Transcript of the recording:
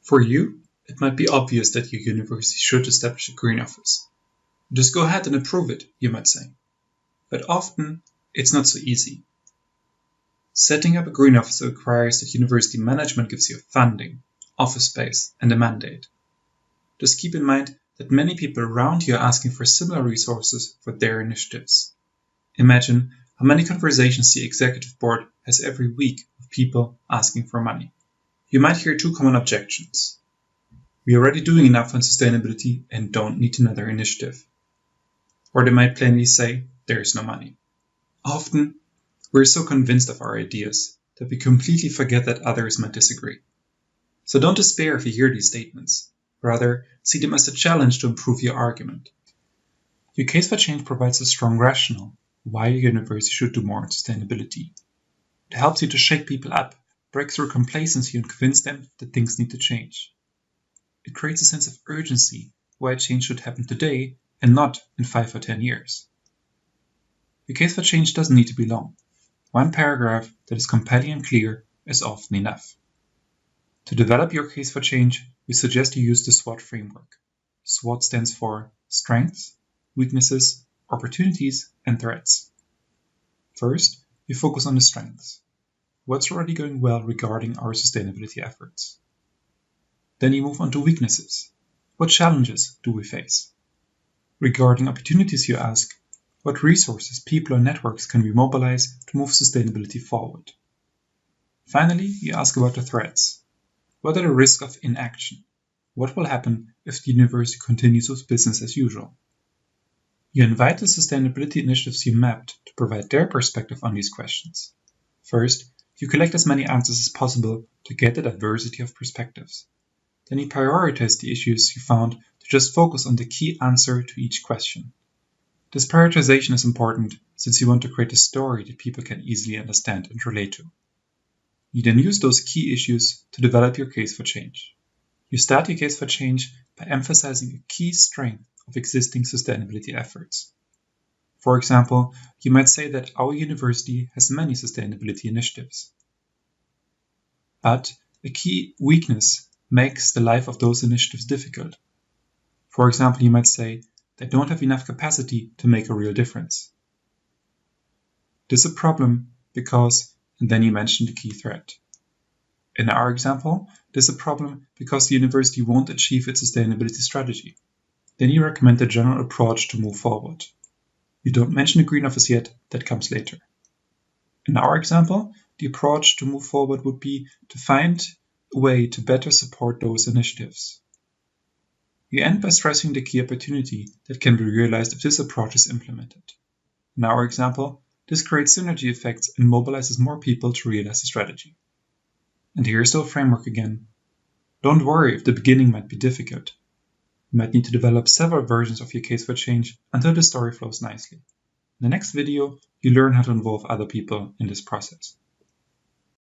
For you, it might be obvious that your university should establish a green office. Just go ahead and approve it, you might say. But often, it's not so easy. Setting up a green office requires that university management gives you funding, office space, and a mandate. Just keep in mind that many people around you are asking for similar resources for their initiatives. Imagine how many conversations the executive board has every week with people asking for money. You might hear two common objections. We are already doing enough on sustainability and don't need another initiative. Or they might plainly say, there is no money. Often, we're so convinced of our ideas that we completely forget that others might disagree. So don't despair if you hear these statements. Rather, see them as a challenge to improve your argument. Your case for change provides a strong rationale why your university should do more on sustainability. It helps you to shake people up, break through complacency, and convince them that things need to change. It creates a sense of urgency why change should happen today and not in 5 or 10 years. Your case for change doesn't need to be long. One paragraph that is compelling and clear is often enough. To develop your case for change, we suggest you use the SWOT framework. SWOT stands for strengths, weaknesses, opportunities, and threats. First, you focus on the strengths. What's already going well regarding our sustainability efforts? Then you move on to weaknesses. What challenges do we face? Regarding opportunities, you ask, what resources, people, or networks can we mobilize to move sustainability forward? Finally, you ask about the threats. What are the risks of inaction? What will happen if the university continues with business as usual? You invite the sustainability initiatives you mapped to provide their perspective on these questions. First, you collect as many answers as possible to get a diversity of perspectives. Then you prioritize the issues you found to just focus on the key answer to each question. This prioritization is important since you want to create a story that people can easily understand and relate to. You then use those key issues to develop your case for change. You start your case for change by emphasizing a key strength of existing sustainability efforts. For example, you might say that our university has many sustainability initiatives. But a key weakness makes the life of those initiatives difficult. For example, you might say they don't have enough capacity to make a real difference. This is a problem because, and then you mention the key threat. In our example, this is a problem because the university won't achieve its sustainability strategy. Then you recommend a general approach to move forward. You don't mention the green office yet, that comes later. In our example, the approach to move forward would be to find a way to better support those initiatives. You end by stressing the key opportunity that can be realized if this approach is implemented. In our example, this creates synergy effects and mobilizes more people to realize the strategy. And here's the framework again. Don't worry if the beginning might be difficult. You might need to develop several versions of your case for change until the story flows nicely. In the next video, you learn how to involve other people in this process.